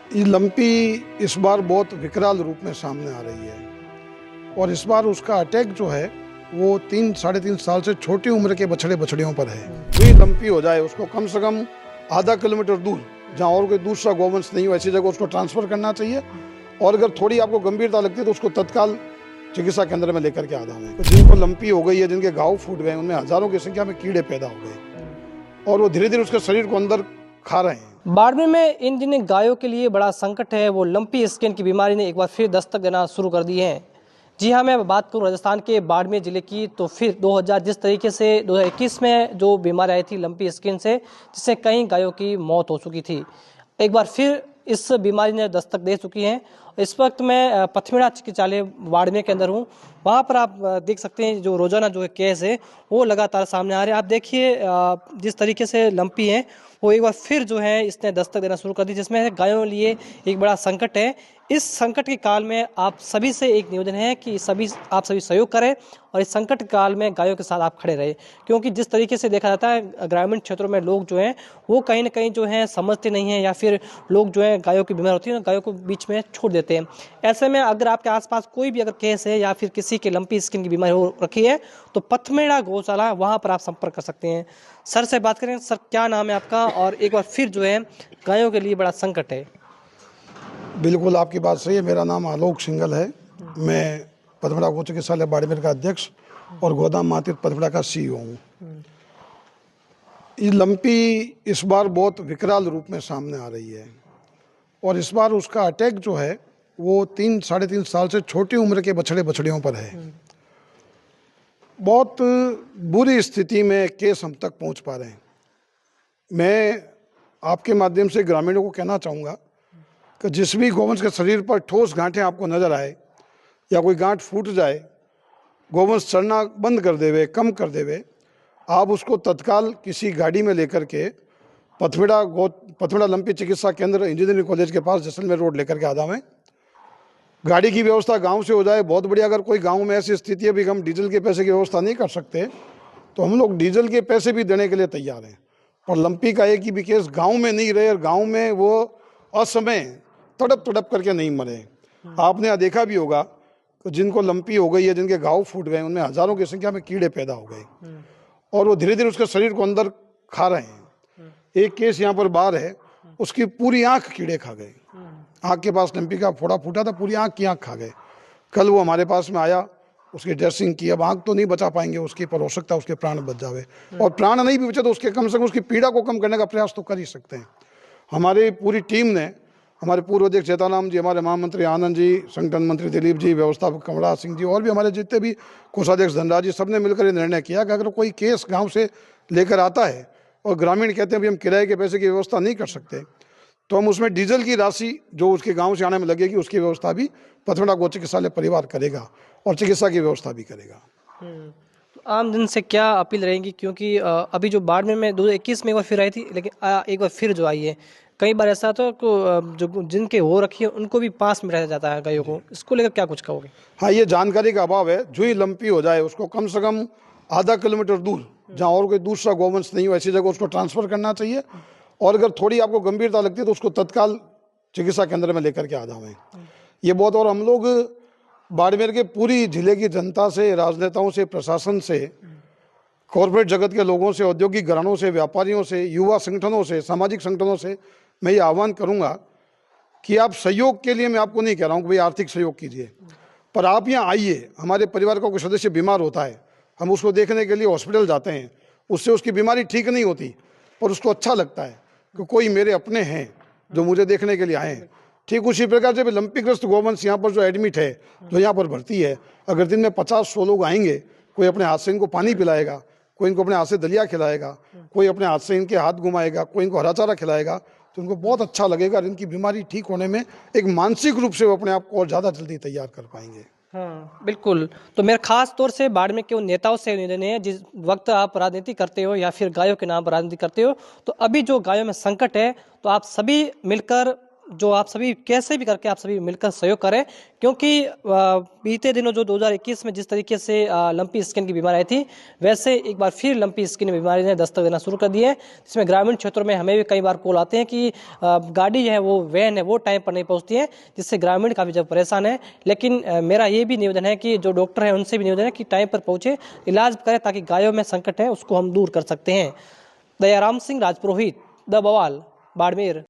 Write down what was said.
ये लंपी इस बार बहुत विकराल रूप में सामने आ रही है और इस बार उसका अटैक जो है वो 3-3.5 साल से छोटी उम्र के बछड़े बछड़ियों पर है। जो ही लंपी हो जाए उसको कम से कम आधा किलोमीटर दूर, जहाँ और कोई दूसरा गौवंश नहीं हो, ऐसी जगह उसको ट्रांसफर करना चाहिए। और अगर थोड़ी आपको गंभीरता लगती है तो उसको तत्काल चिकित्सा केंद्र में लेकर के आना है। तो जिनको लंपी हो गई है, जिनके घाव फूट गए, उनमें हजारों की संख्या में कीड़े पैदा हो गए और वो धीरे धीरे उसके शरीर को अंदर खा रहे हैं। बाड़मेर में इन जिन गायों के लिए बड़ा संकट है, वो लंपी स्किन की बीमारी ने एक बार फिर दस्तक देना शुरू कर दी है। जी हाँ, मैं बात करूँ राजस्थान के बाड़मेर जिले की, तो फिर 2000 जिस तरीके से 2021 में जो बीमारी आई थी लंपी स्किन से, जिससे कई गायों की मौत हो चुकी थी, एक बार फिर इस बीमारी ने दस्तक दे चुकी है। इस वक्त मैं पथमेड़ा चिकित्सालय बाड़मेर के अंदर हूँ। वहाँ पर आप देख सकते हैं जो रोजाना जो केस है वो लगातार सामने आ रहे हैं। आप देखिए जिस तरीके से लंपी है वो एक बार फिर जो है इसने दस्तक देना शुरू कर दी, जिसमें गायों के लिए एक बड़ा संकट है। इस संकट के काल में आप सभी से एक निवेदन है कि आप सभी सहयोग करें और इस संकट काल में गायों के साथ आप खड़े रहे, क्योंकि जिस तरीके से देखा जाता है ग्रामीण क्षेत्रों में लोग जो हैं वो कहीं ना कहीं जो है समझते नहीं हैं, या फिर लोग जो है गायों की बीमार होती है गायों को बीच में छोड़ देते हैं। ऐसे में अगर आपके आसपास कोई भी अगर केस है या फिर किसी के लंपी स्किन की बीमारी हो रखी है तो पथमेड़ा गौशाला, वहाँ पर आप संपर्क कर सकते हैं। सर से बात करें। सर, क्या नाम है आपका? और एक बार फिर जो है गायों के लिए बड़ा संकट है। बिल्कुल, आपकी बात सही है। मेरा नाम आलोक सिंघल है। मैं पथमेड़ा गौ चिकित्सालय बाड़मेर का अध्यक्ष और गोदाम मातित पथमेड़ा का CEO हूँ। ये लंपी इस बार बहुत विकराल रूप में सामने आ रही है और इस बार उसका अटैक जो है वो 3-3.5 साल से छोटी उम्र के बछड़े बछड़ियों पर है। बहुत बुरी स्थिति में केस हम तक पहुंच पा रहे हैं। मैं आपके माध्यम से ग्रामीणों को कहना चाहूँगा कि जिस भी गौवंश के शरीर पर ठोस गांठें आपको नजर आए या कोई गांठ फूट जाए, गौवंश चढ़ना बंद कर देवे, कम कर देवे, आप उसको तत्काल किसी गाड़ी में लेकर के पथमेड़ा लंपी चिकित्सा केंद्र इंजीनियरिंग कॉलेज के पास जैसलमेर रोड लेकर के आ जाएं। गाड़ी की व्यवस्था गांव से हो जाए बहुत बढ़िया। अगर कोई गांव में ऐसी स्थिति है भी हम डीजल के पैसे की व्यवस्था नहीं कर सकते तो हम लोग डीजल के पैसे भी देने के लिए तैयार हैं। और लंपी का एक ही भी केस गाँव में नहीं रहे और गाँव में वो असमय तड़प तड़प करके नहीं मरे। आपने देखा भी होगा कि जिनको लंपी हो गई है, जिनके घाव फूट गए, उनमें हजारों की संख्या में कीड़े पैदा हो गए और वो धीरे धीरे उसके शरीर को अंदर खा रहे हैं। एक केस यहाँ पर बाहर है, उसकी पूरी आंख कीड़े खा गए। आंख के पास लंपी का फोड़ा फूटा था, पूरी आंख की आंख खा गए। कल वो हमारे पास में आया, उसकी ड्रेसिंग की। अब आंख तो नहीं बचा पाएंगे उसकी, पर हो सकता है उसके प्राण बच जावे। और प्राण नहीं भी बचे तो उसके कम से कम उसकी पीड़ा को कम करने का प्रयास तो कर ही सकते हैं। हमारी पूरी टीम ने, हमारे पूर्व अध्यक्ष चेताराम जी, हमारे महामंत्री आनंद जी, संगठन मंत्री दिलीप जी, व्यवस्थापक कमला सिंह जी और भी हमारे जितने भी कोषाध्यक्ष धनराज जी, सबने मिलकर ये निर्णय किया कि अगर कोई केस गांव से लेकर आता है और ग्रामीण कहते हैं भी हम किराए के पैसे की व्यवस्था नहीं कर सकते, तो हम उसमें डीजल की राशि जो उसके गांव से आने में लगेगी उसकी व्यवस्था भी पथमेड़ा गौ चिकित्सालय परिवार करेगा और चिकित्सा की व्यवस्था भी करेगा। तो आम जन से क्या अपील रहेगी, क्योंकि अभी जो बाड़मेर में 2021 में एक बार फिर आई थी, लेकिन एक बार फिर जो आई है, कई बार ऐसा होता है कि जो जिनके हो रखी है उनको भी पास में रह जाता है गायों को, इसको लेकर क्या कुछ कहोगे? हाँ, ये जानकारी का अभाव है। जो ही लंपी हो जाए उसको कम से कम आधा किलोमीटर दूर, जहाँ और कोई दूसरा गौवंश नहीं हो, ऐसी जगह उसको ट्रांसफर करना चाहिए। और अगर थोड़ी आपको गंभीरता लगती है तो उसको तत्काल चिकित्सा केंद्र में लेकर के आ जाएं। ये बहुत। और हम लोग बाड़मेर के पूरी जिले की जनता से, राजनेताओं से, प्रशासन से, कॉरपोरेट जगत के लोगों से, औद्योगिक घरानों से, व्यापारियों से, युवा संगठनों से, सामाजिक संगठनों से मैं ये आह्वान करूंगा कि आप सहयोग के लिए, मैं आपको नहीं कह रहा हूँ कि भाई आर्थिक सहयोग कीजिए, पर आप यहाँ आइए। हमारे परिवार का कोई सदस्य बीमार होता है, हम उसको देखने के लिए हॉस्पिटल जाते हैं, उससे उसकी बीमारी ठीक नहीं होती, पर उसको अच्छा लगता है कि कोई मेरे अपने हैं जो मुझे देखने के लिए आए हैं। ठीक उसी प्रकार से भी लंपीग्रस्त गौवंश यहाँ पर जो एडमिट है, जो यहाँ पर भर्ती है, अगर दिन में 50-100 लोग आएंगे, कोई अपने हाथ से इनको पानी पिलाएगा, कोई इनको अपने हाथ से दलिया खिलाएगा, कोई अपने हाथ से इनके हाथ घुमाएगा, कोई इनको हरा चारा खिलाएगा, तो उनको बहुत अच्छा लगेगा और इनकी बीमारी ठीक होने में एक मानसिक रूप से वो अपने आप को और ज़्यादा जल्दी तैयार कर पाएंगे। हाँ, बिल्कुल। तो मेरा खास तौर से बाड़मेर के उन नेताओं से निवेदन है, जिस वक्त आप राजनीति करते हो या फिर गायों के नाम पर राजनीति करते हो, तो अभी जो गायों में संकट है तो आप सभी मिलकर जो आप सभी कैसे भी करके आप सभी मिलकर सहयोग करें, क्योंकि बीते दिनों जो 2021 में जिस तरीके से लंपी स्किन की बीमारी आई थी, वैसे एक बार फिर लंपी स्किन बीमारी ने दस्तक देना शुरू कर दी है, जिसमें ग्रामीण क्षेत्रों में हमें भी कई बार कॉल आते हैं कि गाड़ी जो है वो वैन है वो टाइम पर नहीं पहुंचती है, जिससे ग्रामीण काफ़ी जब परेशान है। लेकिन मेरा ये भी निवेदन है कि जो डॉक्टर है उनसे भी निवेदन है कि टाइम पर पहुंचे, इलाज करें, ताकि गायों में संकट है उसको हम दूर कर सकते हैं। दयाराम सिंह राजपुरोहित, द बवाल, बाड़मेर।